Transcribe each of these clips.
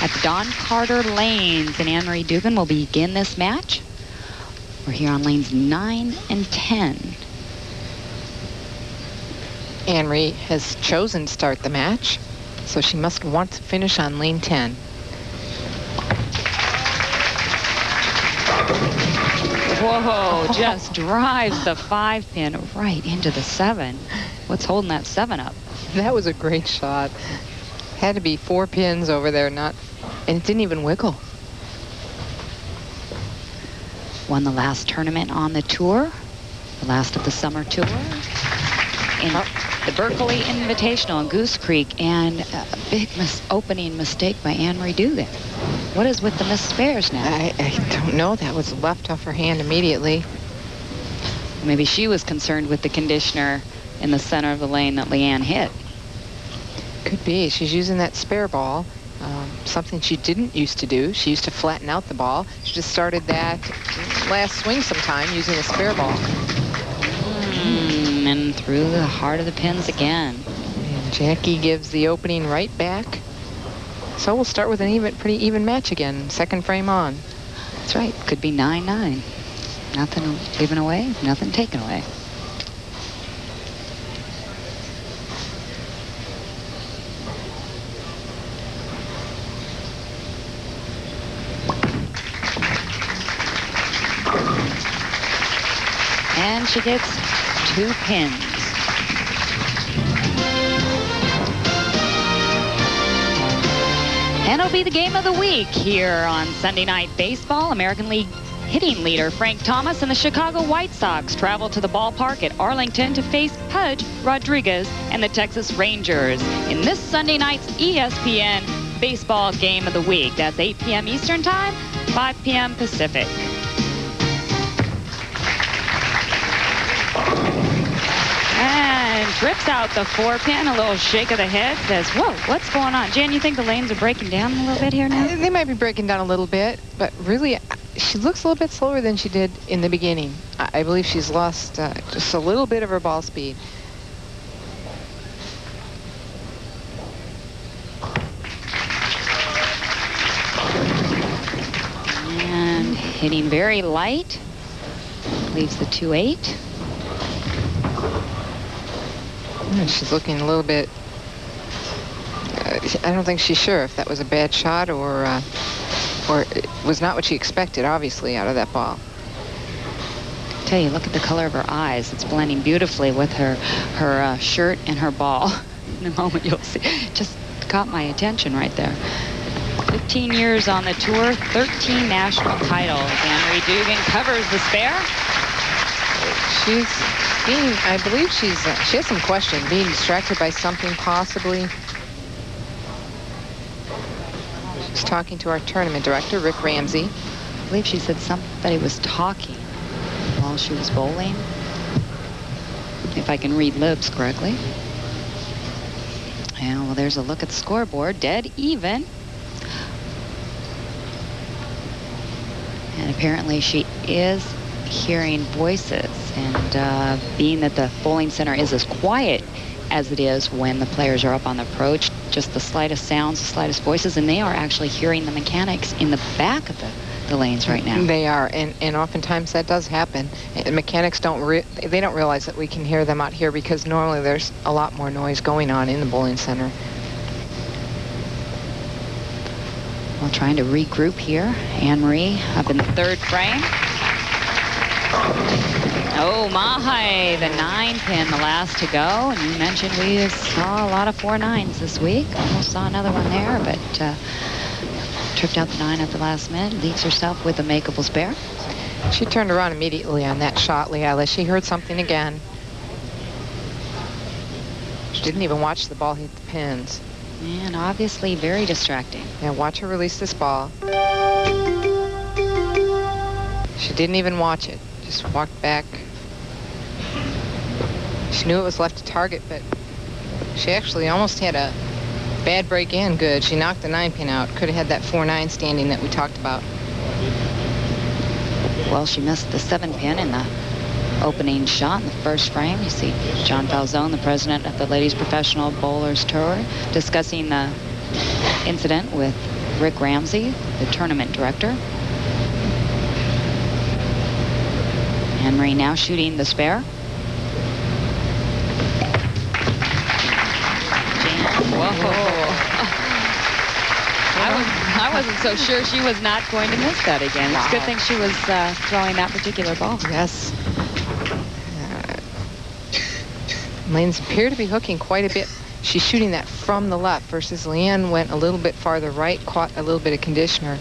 at the Don Carter lanes. And Anne Marie Duggan will begin this match. We're here on lanes 9 and 10. Anne Marie has chosen to start the match, so she must want to finish on lane 10. Whoa, just drives the 5-pin right into the 7. What's holding that 7 up? That was a great shot. Had to be 4 pins over there, and it didn't even wiggle. Won the last tournament on the tour, the last of the summer tour, in the Berkeley Invitational in Goose Creek, and a big opening mistake by Anne Marie Duggan. What is with the missed spares now? I don't know. That was left off her hand immediately. Maybe she was concerned with the conditioner in the center of the lane that Leanne hit. Could be. She's using that spare ball, something she didn't used to do. She used to flatten out the ball. She just started that last swing sometime using a spare ball. And through the heart of the pins again. And Jackie gives the opening right back. So we'll start with an pretty even match again, second frame on. That's right. Could be 9-9. Nothing given away, nothing taken away. And she gets 2 pins. And it'll be the game of the week here on Sunday Night Baseball. American League hitting leader Frank Thomas and the Chicago White Sox travel to the ballpark at Arlington to face Pudge Rodriguez and the Texas Rangers in this Sunday night's ESPN Baseball Game of the Week. That's 8 p.m. Eastern Time, 5 p.m. Pacific. And trips out the 4-pin, a little shake of the head, says, whoa, what's going on? Jan, you think the lanes are breaking down a little bit here now? They might be breaking down a little bit, but really, she looks a little bit slower than she did in the beginning. I believe she's lost just a little bit of her ball speed. And hitting very light, leaves the 2-8. She's looking a little bit, I don't think she's sure if that was a bad shot or it was not what she expected, obviously, out of that ball. I tell you, look at the color of her eyes. It's blending beautifully with her shirt and her ball. In a moment, you'll see. Just caught my attention right there. 15 years on the tour, 13 national titles. Anne Marie Duggan covers the spare. I believe she has some question, being distracted by something possibly. She's talking to our tournament director, Rick Ramsey. I believe she said somebody was talking while she was bowling, if I can read lips correctly. And well, there's a look at the scoreboard, dead even. And apparently she is hearing voices, and being that the bowling center is as quiet as it is when the players are up on the approach, just the slightest sounds, the slightest voices, and they are actually hearing the mechanics in the back of the lanes right now. They are, and oftentimes that does happen. And mechanics don't realize that we can hear them out here because normally there's a lot more noise going on in the bowling center. Well, trying to regroup here. Anne Marie up in the 3rd frame. Oh my, the 9-pin, the last to go. And you mentioned we saw a lot of 4-9s this week. Almost saw another one there, but tripped out the 9 at the last minute. Leaves herself with a makeable spare. She turned around immediately on that shot, Leila. She heard something again. She didn't even watch the ball hit the pins. And obviously very distracting. Yeah, watch her release this ball. She didn't even watch it. Just walked back. She knew it was left to target, but she actually almost had a bad break in. Good. She knocked the 9-pin out. Could have had that 4-9 standing that we talked about. Well, she missed the 7-pin in the opening shot in the 1st frame. You see John Falzone, the president of the Ladies Professional Bowlers Tour, discussing the incident with Rick Ramsey, the tournament director. Anne Marie now shooting the spare. I wasn't so sure she was not going to miss that again. It's a good thing she was throwing that particular ball. Yes. Lanes appear to be hooking quite a bit. She's shooting that from the left versus Leanne went a little bit farther right, caught a little bit of conditioner.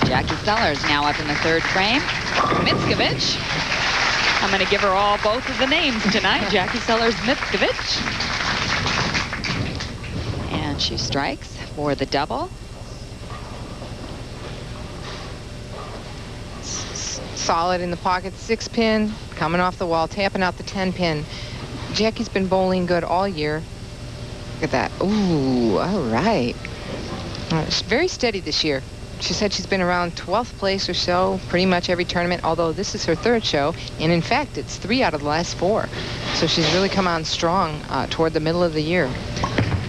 Jackie Sellers now up in the third frame. Mitskavitch. I'm going to give her both of the names tonight. Jackie Sellers, Mitskavitch. And she strikes for the double. Solid in the pocket, 6-pin, coming off the wall, tapping out the 10-pin. Jackie's been bowling good all year. Look at that. Ooh, all right. She's very steady this year. She said she's been around 12th place or so pretty much every tournament, although this is her third show, and in fact it's 3 out of the last 4. So she's really come on strong toward the middle of the year.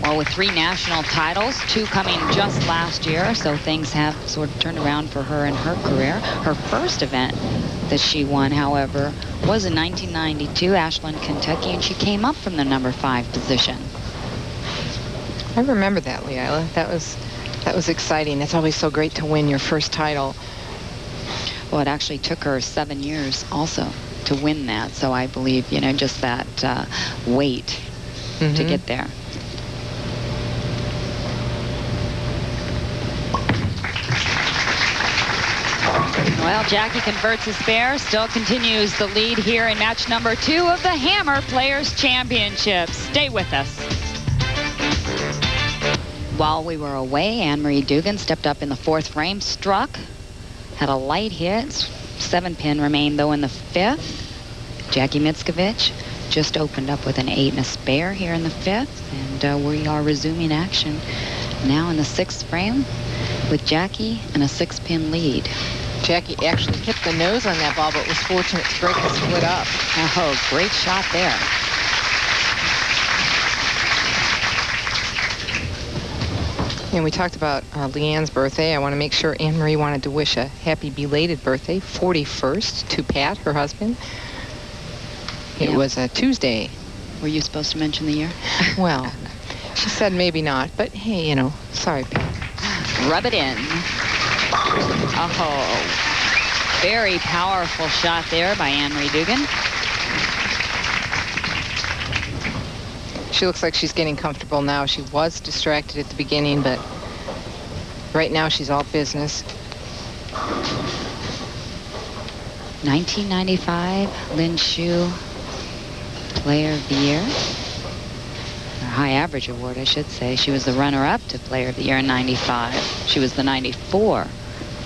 Well, with 3 national titles, 2 coming just last year, so things have sort of turned around for her in her career. Her first event that she won, however, was in 1992, Ashland, Kentucky, and she came up from the number 5 position. I remember that, Leila. That was exciting. It's always so great to win your first title. Well, it actually took her 7 years also to win that, so I believe, you know, just that wait to get there. Well, Jackie converts a spare, still continues the lead here in match number 2 of the Hammer Players Championship. Stay with us. While we were away, Anne Marie Duggan stepped up in the 4th frame, struck, had a light hit. 7-pin remained, though, in the 5th. Jackie-Mitskavitch just opened up with an 8 and a spare here in the 5th, and we are resuming action now in the 6th frame with Jackie and a 6-pin lead. Jackie actually hit the nose on that ball, but was fortunate to break the split up. Oh, great shot there. And we talked about Leanne's birthday. I want to make sure Anne Marie wanted to wish a happy belated birthday, 41st, to Pat, her husband. It was a Tuesday. Were you supposed to mention the year? Well, she said maybe not, but hey, you know, sorry, Pat. Rub it in. Oh, very powerful shot there by Anne Marie Duggan. She looks like she's getting comfortable now. She was distracted at the beginning, but right now she's all business. 1995 Lin Shu Player of the Year. Or High Average Award, I should say. She was the runner-up to Player of the Year in 95. She was the 94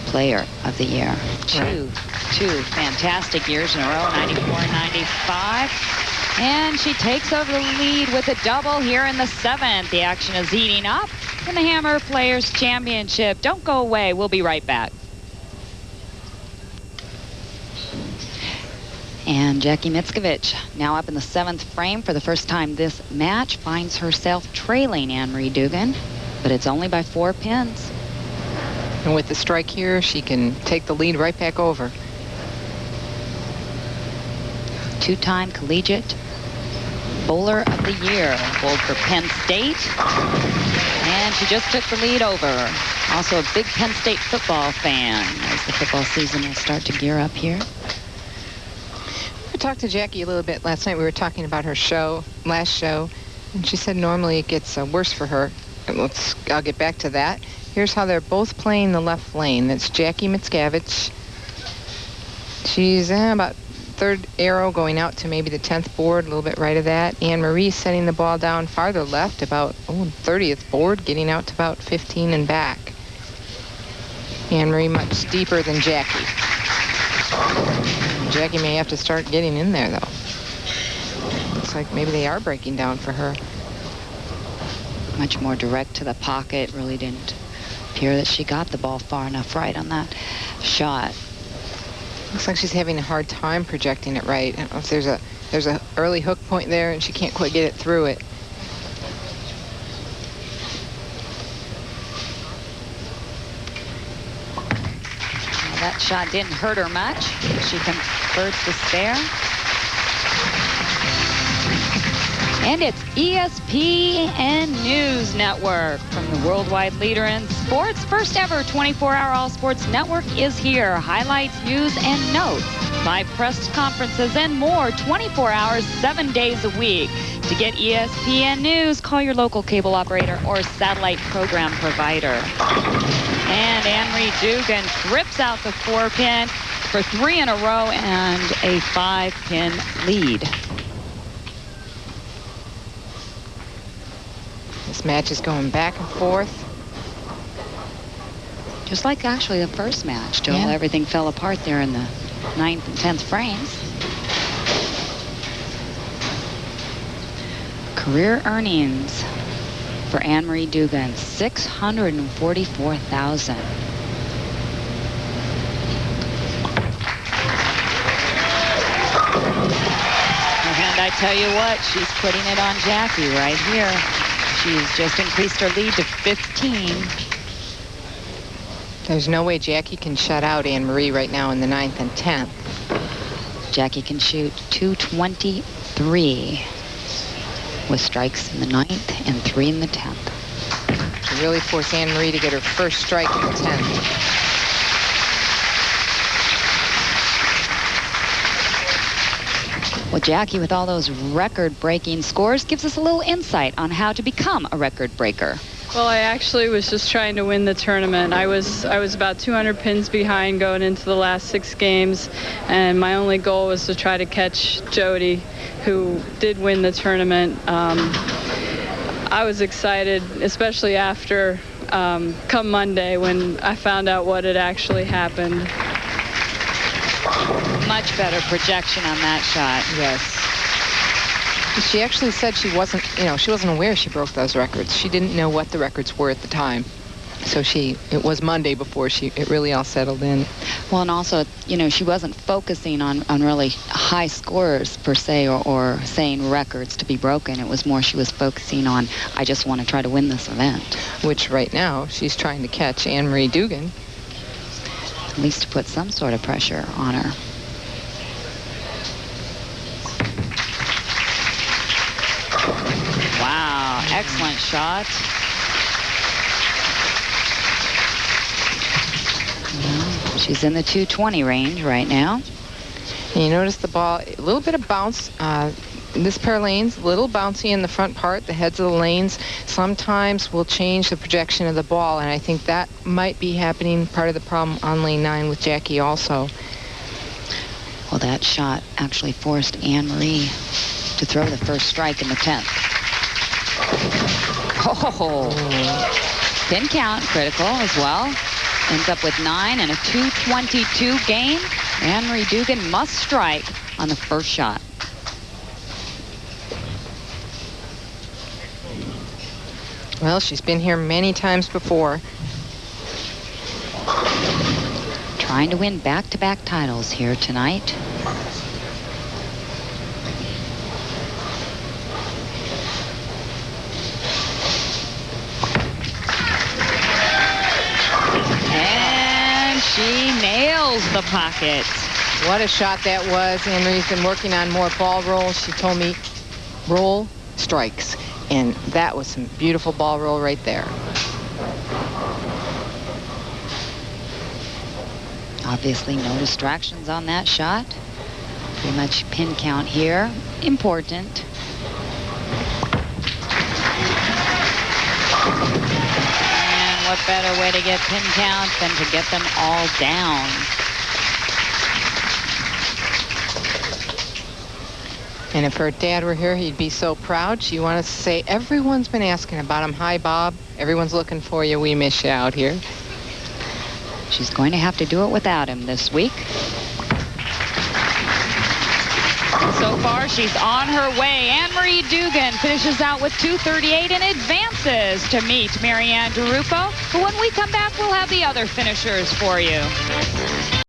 Player of the Year. Two fantastic years in a row, 94 and 95. And she takes over the lead with a double here in the 7th. The action is heating up in the Hammer Players Championship. Don't go away. We'll be right back. And Jackie-Mitskavitch, now up in the 7th frame for the first time this match, finds herself trailing Anne Marie Duggan, but it's only by 4 pins. And with the strike here, she can take the lead right back over. 2-time collegiate bowler of the year, bowled for Penn State, and she just took the lead over. Also a big Penn State football fan as the football season will start to gear up here. I talked to Jackie a little bit last night. We were talking about her last show, and she said normally it gets worse for her. I'll get back to that. Here's how they're both playing the left lane. That's Jackie-Mitskavitch. She's about 3rd arrow going out to maybe the 10th board, a little bit right of that. Anne Marie setting the ball down farther left, about 30th board, getting out to about 15 and back. Anne Marie much deeper than Jackie. Jackie may have to start getting in there, though. Looks like maybe they are breaking down for her. Much more direct to the pocket. Really didn't appear that she got the ball far enough right on that shot. Looks like she's having a hard time projecting it right. I don't know if there's a early hook point there and she can't quite get it through it. That shot didn't hurt her much. She converts the spare. And it's ESPN News Network from the worldwide leader in sports. First ever 24-hour all sports network is here. Highlights, news, and notes. Live press conferences and more 24 hours, 7 days a week. To get ESPN News, call your local cable operator or satellite program provider. And Anne Marie Duggan trips out the 4-pin for 3 in a row and a 5-pin lead. This match is going back and forth. Just like actually the first match, Joel. Yeah. Everything fell apart there in the 9th and 10th frames. Career earnings for Anne Marie Duggan, $644,000. And I tell you what, she's putting it on Jackie right here. She's just increased her lead to 15. There's no way Jackie can shut out Anne Marie right now in the 9th and 10th. Jackie can shoot 223 with strikes in the 9th and 3 in the 10th. She really forced Anne Marie to get her first strike in the 10th. Well, Jackie, with all those record-breaking scores, gives us a little insight on how to become a record breaker. Well, I actually was just trying to win the tournament. I was about 200 pins behind going into the last 6 games, and my only goal was to try to catch Jody, who did win the tournament. I was excited, especially after come Monday when I found out what had actually happened. Much better projection on that shot. Yes. She actually said she wasn't aware she broke those records. She didn't know what the records were at the time. So it was Monday before it really all settled in. Well, and also, she wasn't focusing on really high scores per se or saying records to be broken. It was more she was focusing on, I just want to try to win this event. Which right now she's trying to catch Anne Marie Duggan. At least to put some sort of pressure on her. Wow, excellent shot. Well, she's in the 220 range right now. And you notice the ball, a little bit of bounce. This pair of lanes, a little bouncy in the front part. The heads of the lanes sometimes will change the projection of the ball, and I think that might be happening, part of the problem on lane 9 with Jackie also. Well, that shot actually forced Anne Marie to throw the first strike in the 10th. Oh, pin count critical as well. Ends up with 9 and a 222 game. Anne Marie Duggan must strike on the first shot. Well, she's been here many times before. Trying to win back-to-back titles here tonight. And she nails the pocket. What a shot that was. Anne Marie's been working on more ball rolls. She told me roll strikes. And that was some beautiful ball roll right there. Obviously no distractions on that shot. Pretty much pin count here. Important. And what better way to get pin count than to get them all down. And if her dad were here, he'd be so proud. She wanted to say, everyone's been asking about him. Hi, Bob. Everyone's looking for you. We miss you out here. She's going to have to do it without him this week. So far, she's on her way. Anne Marie Duggan finishes out with 238 and advances to meet Marianne DeRupo. But when we come back, we'll have the other finishers for you.